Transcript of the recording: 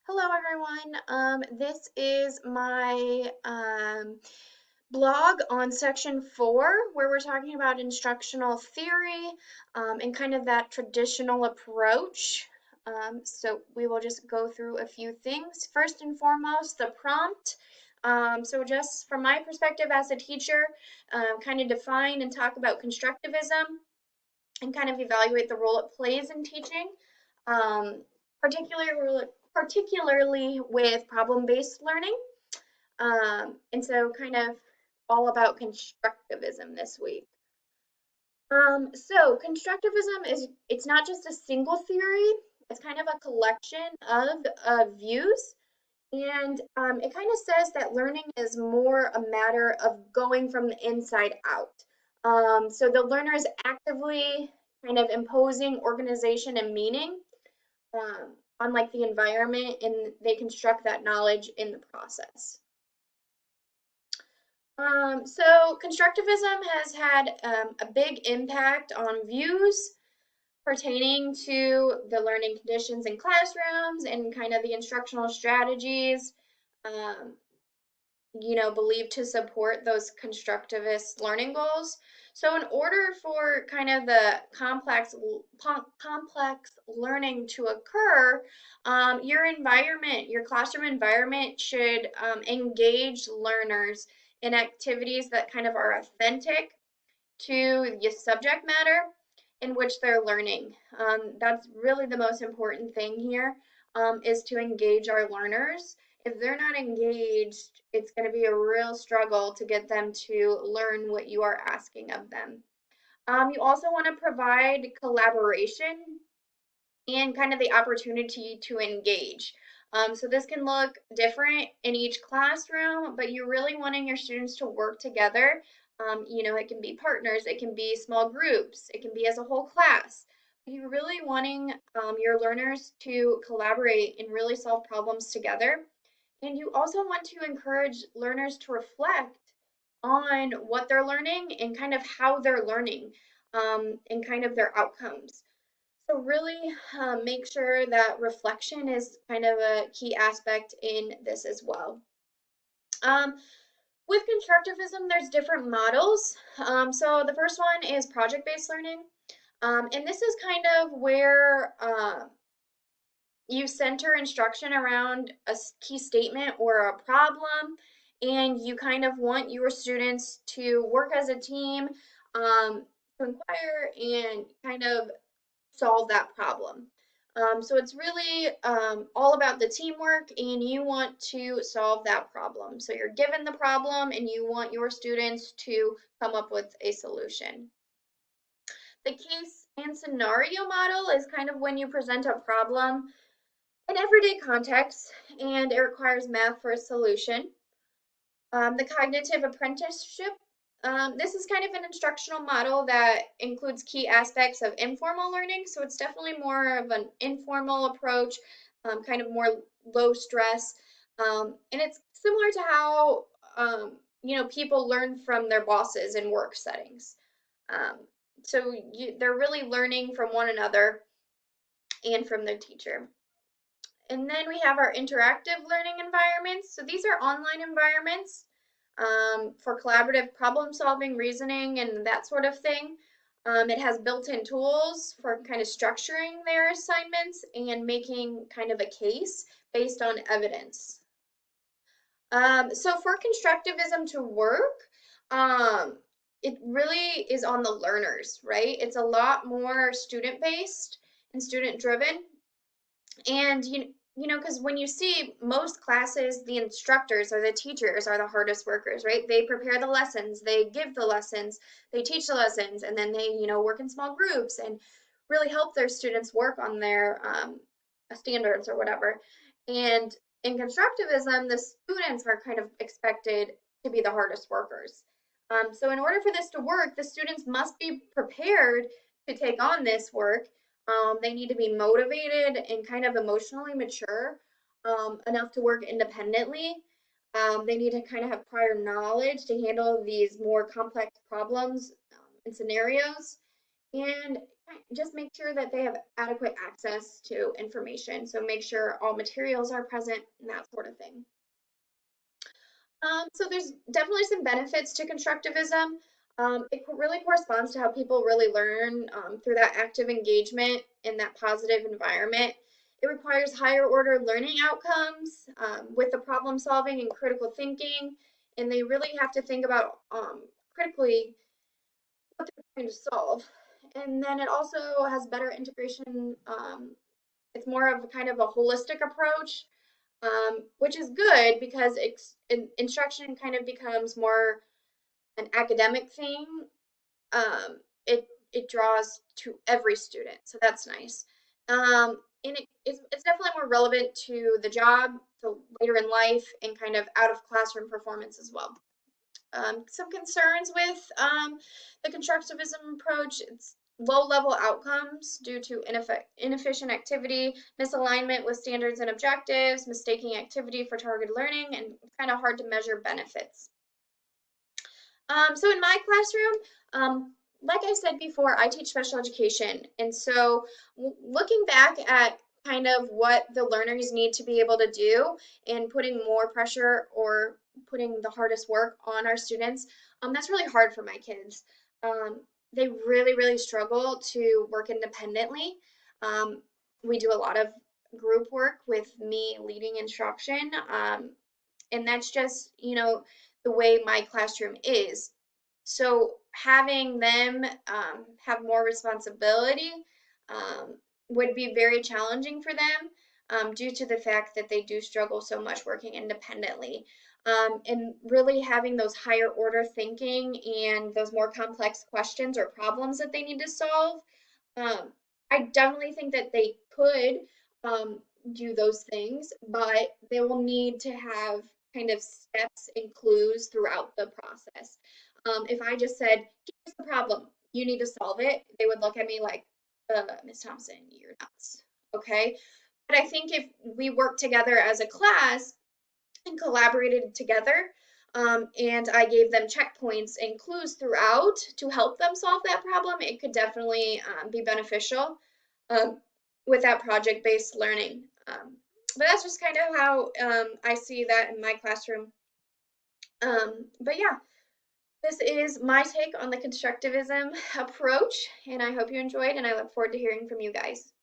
Hello, everyone. This is my blog on Section 4, where we're talking about instructional theory and kind of that traditional approach. So we will just go through a few things. First and foremost, the prompt. So just from my perspective as a teacher, kind of define and talk about constructivism and kind of evaluate the role it plays in teaching, um, particularly with problem-based learning. And so kind of all about constructivism this week. So constructivism it's not just a single theory, it's kind of a collection of views. And it kind of says that learning is more a matter of going from the inside out. So the learner is actively kind of imposing organization and meaning on like the environment, and they construct that knowledge in the process. So constructivism has had a big impact on views pertaining to the learning conditions in classrooms and kind of the instructional strategies um, believed to support those constructivist learning goals. So in order for kind of the complex learning to occur, your classroom environment should engage learners in activities that kind of are authentic to the subject matter in which they're learning. That's really the most important thing here, is to engage our learners. If they're not engaged, it's going to be a real struggle to get them to learn what you are asking of them. You also want to provide collaboration and kind of the opportunity to engage. So this can look different in each classroom, but you're really wanting your students to work together. It can be partners, it can be small groups, it can be as a whole class. You're really wanting your learners to collaborate and really solve problems together. And you also want to encourage learners to reflect on what they're learning and kind of how they're learning, and kind of their outcomes. So really make sure that reflection is kind of a key aspect in this as well. Um, with constructivism, there's different models. So the first one is project-based learning. And this is kind of where you center instruction around a key statement or a problem, and you kind of want your students to work as a team, to inquire and kind of solve that problem. So it's really all about the teamwork, and you want to solve that problem. So you're given the problem and you want your students to come up with a solution. The case and scenario model is kind of when you present a problem in everyday context and it requires math for a solution. The cognitive apprenticeship. This is kind of an instructional model that includes key aspects of informal learning. So it's definitely more of an informal approach, kind of more low stress. And it's similar to how, people learn from their bosses in work settings. Um, they're really learning from one another and from their teacher. And then we have our interactive learning environments. So these are online environments for collaborative problem solving, reasoning, and that sort of thing. It has built-in tools for kind of structuring their assignments and making kind of a case based on evidence. So for constructivism to work, it really is on the learners, right? It's a lot more student-based and student-driven. And because when you see most classes, the instructors or the teachers are the hardest workers, right? They prepare the lessons, they give the lessons, they teach the lessons, and then they, work in small groups and really help their students work on their standards or whatever. And in constructivism, the students are kind of expected to be the hardest workers. So in order for this to work, the students must be prepared to take on this work. They need to be motivated and kind of emotionally mature enough to work independently. They need to kind of have prior knowledge to handle these more complex problems and scenarios. And just make sure that they have adequate access to information. So make sure all materials are present and that sort of thing. So there's definitely some benefits to constructivism. It really corresponds to how people really learn through that active engagement in that positive environment. It requires higher order learning outcomes with the problem solving and critical thinking, and they really have to think about critically what they're trying to solve. And then it also has better integration. It's more of a kind of a holistic approach, which is good because instruction kind of becomes more an academic thing. It draws to every student, so that's nice. And it's definitely more relevant to the job, so later in life, and kind of out of classroom performance as well. Some concerns with the constructivism approach. It's low level outcomes due to inefficient activity, misalignment with standards and objectives, mistaking activity for targeted learning, and kind of hard to measure benefits. So in my classroom, like I said before, I teach special education. And so looking back at kind of what the learners need to be able to do and putting more pressure or putting the hardest work on our students, that's really hard for my kids. They really, really struggle to work independently. Um, we do a lot of group work with me leading instruction. And that's just, the way my classroom is. So having them have more responsibility would be very challenging for them due to the fact that they do struggle so much working independently. And really having those higher order thinking and those more complex questions or problems that they need to solve. um, I definitely think that they could do those things, but they will need to have kind of steps and clues throughout the process. If I just said, here's the problem, you need to solve it, they would look at me like, Miss Thompson, you're nuts. Okay. But I think if we work together as a class and collaborated together, and I gave them checkpoints and clues throughout to help them solve that problem, it could definitely be beneficial um, with that project-based learning. But that's just kind of how I see that in my classroom. But yeah, this is my take on the constructivism approach, and I hope you enjoyed, and I look forward to hearing from you guys.